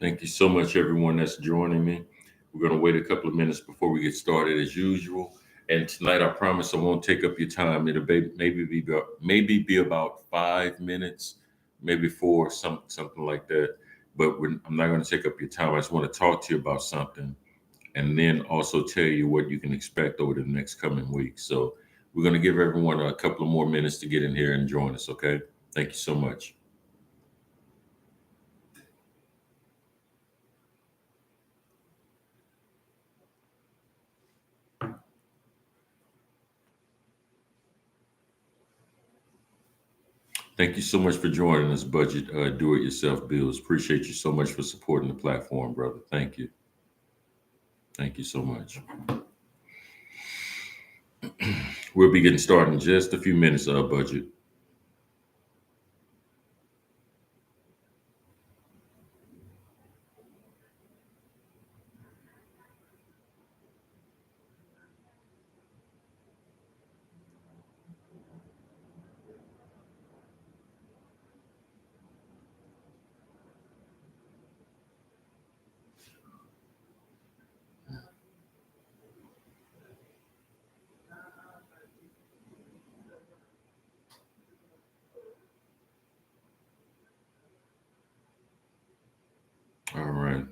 Thank you so much, everyone that's joining me. We're going to wait a couple of minutes before we get started, as usual. And tonight, I promise I won't take up your time. It'll maybe be about 5 minutes, maybe four, something like that. But I'm not going to take up your time. I just want to talk to you about something, and then also tell you what you can expect over the next coming week. So we're going to give everyone a couple of more minutes to get in here and join us. Okay. Thank you so much. Thank you so much for joining us, Budget Do It Yourself Bills. Appreciate you so much for supporting the platform, brother. Thank you. Thank you so much. We'll be getting started in just a few minutes, Budget. All right.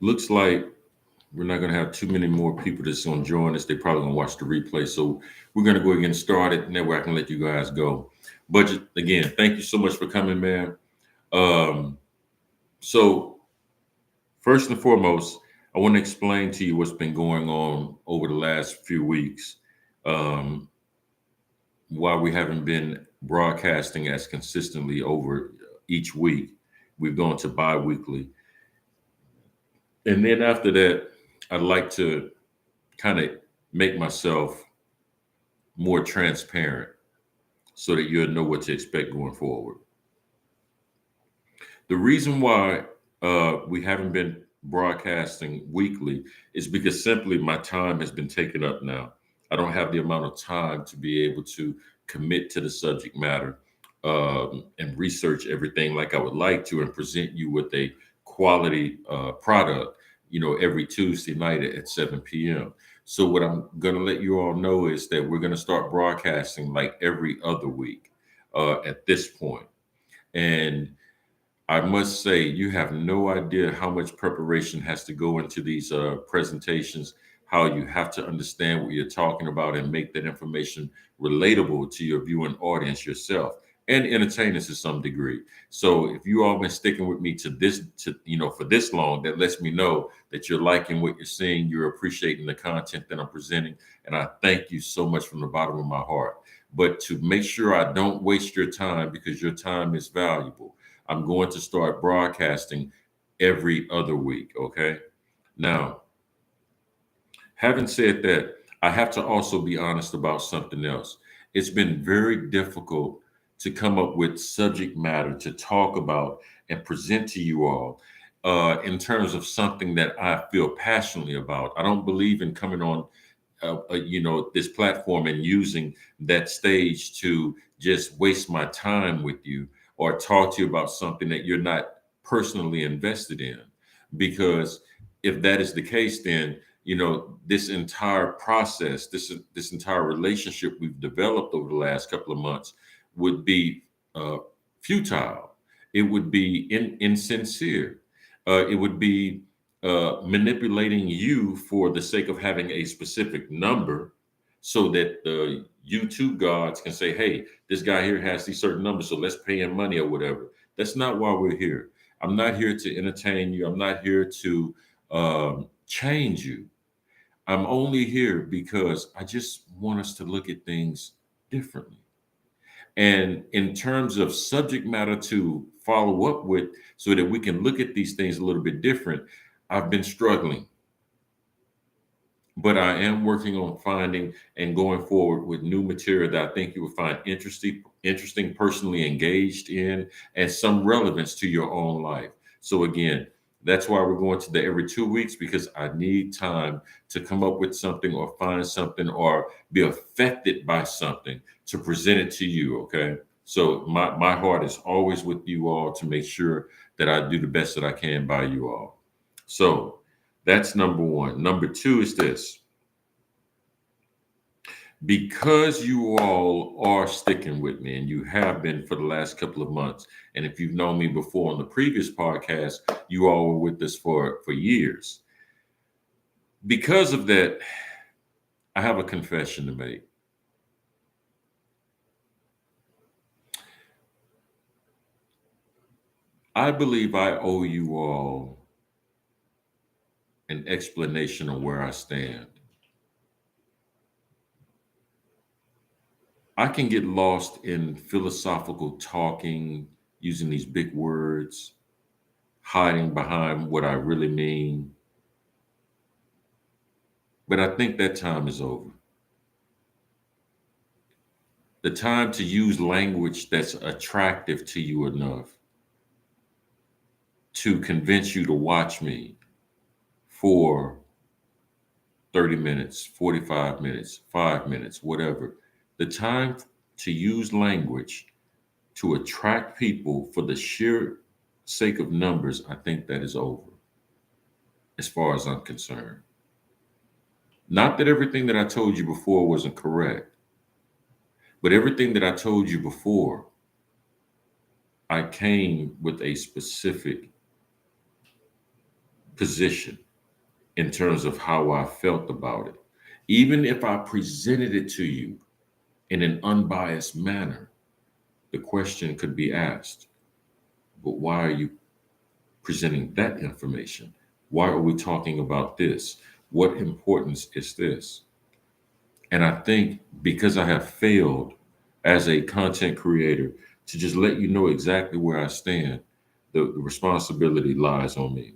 Looks like we're not going to have too many more people that's going to join us. They're probably going to watch the replay. So we're going to go ahead and get started, and then I can let you guys go. Budget, again, thank you so much for coming, man. Um, so first and foremost, I want to explain to you what's been going on over the last few weeks. Um, why we haven't been broadcasting as consistently over each week. We've gone to bi-weekly. And then after that, I'd like to kind of make myself more transparent so that you'll know what to expect going forward. The reason why we haven't been broadcasting weekly is because simply my time has been taken up now. I don't have the amount of time to be able to commit to the subject matter and research everything like I would like to and present you with a quality product, every Tuesday night at 7 p.m. So what I'm going to let you all know is that we're going to start broadcasting like every other week at this point. And I must say, you have no idea how much preparation has to go into these presentations, how you have to understand what you're talking about and make that information relatable to your viewing audience yourself and entertain us to some degree. So if you all been sticking with me for this long, that lets me know that you're liking what you're seeing, you're appreciating the content that I'm presenting. And I thank you so much from the bottom of my heart. But to make sure I don't waste your time because your time is valuable, I'm going to start broadcasting every other week. Okay. Now, having said that, I have to also be honest about something else. It's been very difficult to come up with subject matter to talk about and present to you all in terms of something that I feel passionately about. I don't believe in coming on, this platform and using that stage to just waste my time with you or talk to you about something that you're not personally invested in. Because if that is the case, then this entire process, this entire relationship we've developed over the last couple of months would be uh, futile. It would be insincere. It would be manipulating you for the sake of having a specific number so that the YouTube gods can say, hey, this guy here has these certain numbers, so let's pay him money or whatever. That's not why we're here. I'm not here to entertain you. I'm not here to change you. I'm only here because I just want us to look at things differently. And in terms of subject matter to follow up with, so that we can look at these things a little bit different, I've been struggling. But I am working on finding and going forward with new material that I think you will find interesting, personally engaged in, and some relevance to your own life. So again, that's why we're going to the every 2 weeks, because I need time to come up with something or find something or be affected by something to present it to you. Okay. So my heart is always with you all to make sure that I do the best that I can by you all. So that's number one. Number two is this: because you all are sticking with me and you have been for the last couple of months, and if you've known me before on the previous podcast, you all were with us for years. Because of that, I have a confession to make. I believe I owe you all an explanation of where I stand. I can get lost in philosophical talking, using these big words, hiding behind what I really mean. But I think that time is over. The time to use language that's attractive to you enough to convince you to watch me for 30 minutes, 45 minutes, 5 minutes, whatever. The time to use language to attract people for the sheer sake of numbers, I think that is over, as far as I'm concerned. Not that everything that I told you before wasn't correct, but everything that I told you before, I came with a specific position in terms of how I felt about it. Even if I presented it to you in an unbiased manner, the question could be asked, but why are you presenting that information? Why are we talking about this? What importance is this? And I think because I have failed as a content creator to just let you know exactly where I stand, the responsibility lies on me.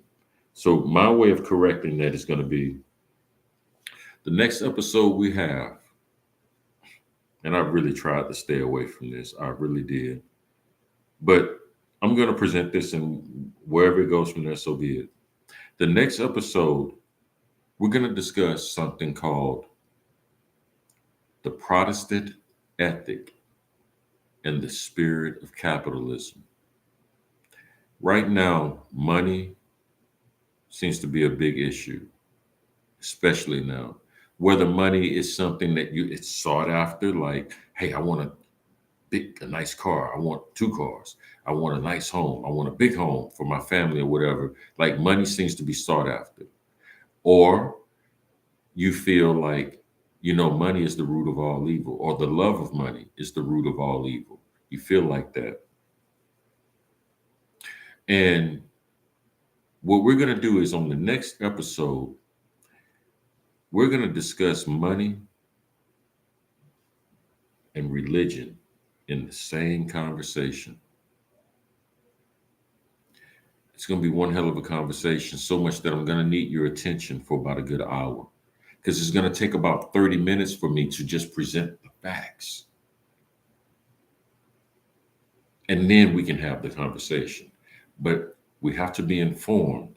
So my way of correcting that is going to be the next episode we have, and I really tried to stay away from this. I really did. But I'm going to present this, and wherever it goes from there, so be it. The next episode, we're going to discuss something called the Protestant ethic and the spirit of capitalism. Right now, money seems to be a big issue, especially now. Whether money is something that it's sought after, like, hey, I want a nice car. I want two cars. I want a nice home. I want a big home for my family or whatever. Like money seems to be sought after. Or you feel like, money is the root of all evil, or the love of money is the root of all evil. You feel like that. And what we're going to do is on the next episode, we're going to discuss money and religion in the same conversation. It's going to be one hell of a conversation, so much that I'm going to need your attention for about a good hour. Because it's going to take about 30 minutes for me to just present the facts. And then we can have the conversation. But we have to be informed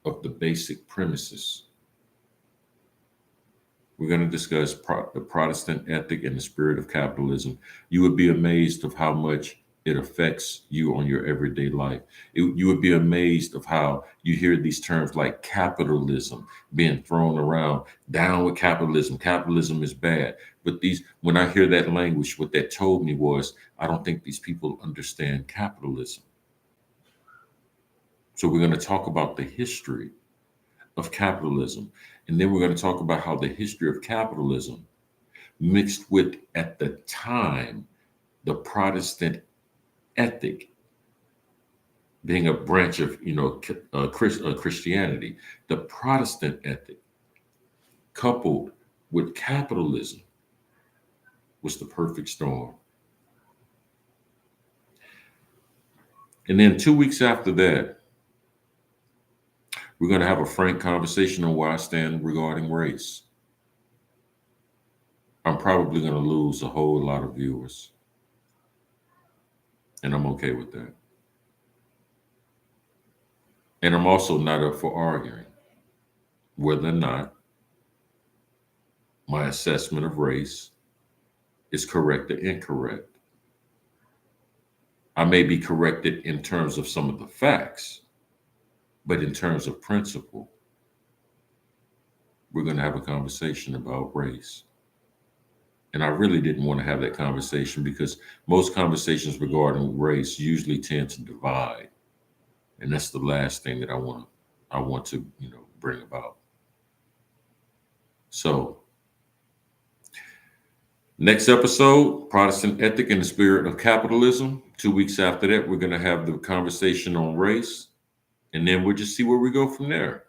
of the basic premises. We're going to discuss the Protestant ethic and the spirit of capitalism. You would be amazed of how much it affects you on your everyday life. You would be amazed of how you hear these terms like capitalism being thrown around. Down with capitalism. Capitalism is bad. But when I hear that language, what that told me was, I don't think these people understand capitalism. So we're going to talk about the history of capitalism. And then we're going to talk about how the history of capitalism mixed with, at the time, the Protestant ethic, being a branch of, Christianity, the Protestant ethic coupled with capitalism was the perfect storm. And then 2 weeks after that, we're going to have a frank conversation on where I stand regarding race. I'm probably going to lose a whole lot of viewers. And I'm okay with that. And I'm also not up for arguing whether or not my assessment of race is correct or incorrect. I may be corrected in terms of some of the facts, but in terms of principle, we're going to have a conversation about race. And I really didn't want to have that conversation because most conversations regarding race usually tend to divide. And that's the last thing that I want to, bring about. So, next episode, Protestant Ethic and the Spirit of Capitalism. 2 weeks after that, we're going to have the conversation on race. And then we'll just see where we go from there.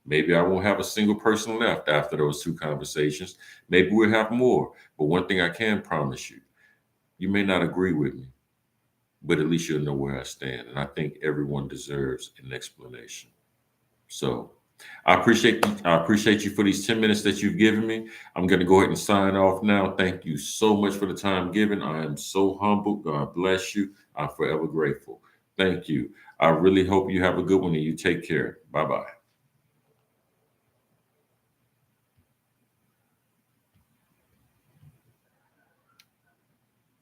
Maybe I won't have a single person left after those 2 conversations. Maybe we'll have more. But one thing I can promise you, you may not agree with me, but at least you'll know where I stand. And I think everyone deserves an explanation. So I appreciate you for these 10 minutes that you've given me. I'm going to go ahead and sign off now. Thank you so much for the time given. I am so humbled. God bless you. I'm forever grateful. Thank you. I really hope you have a good one and you take care. Bye-bye.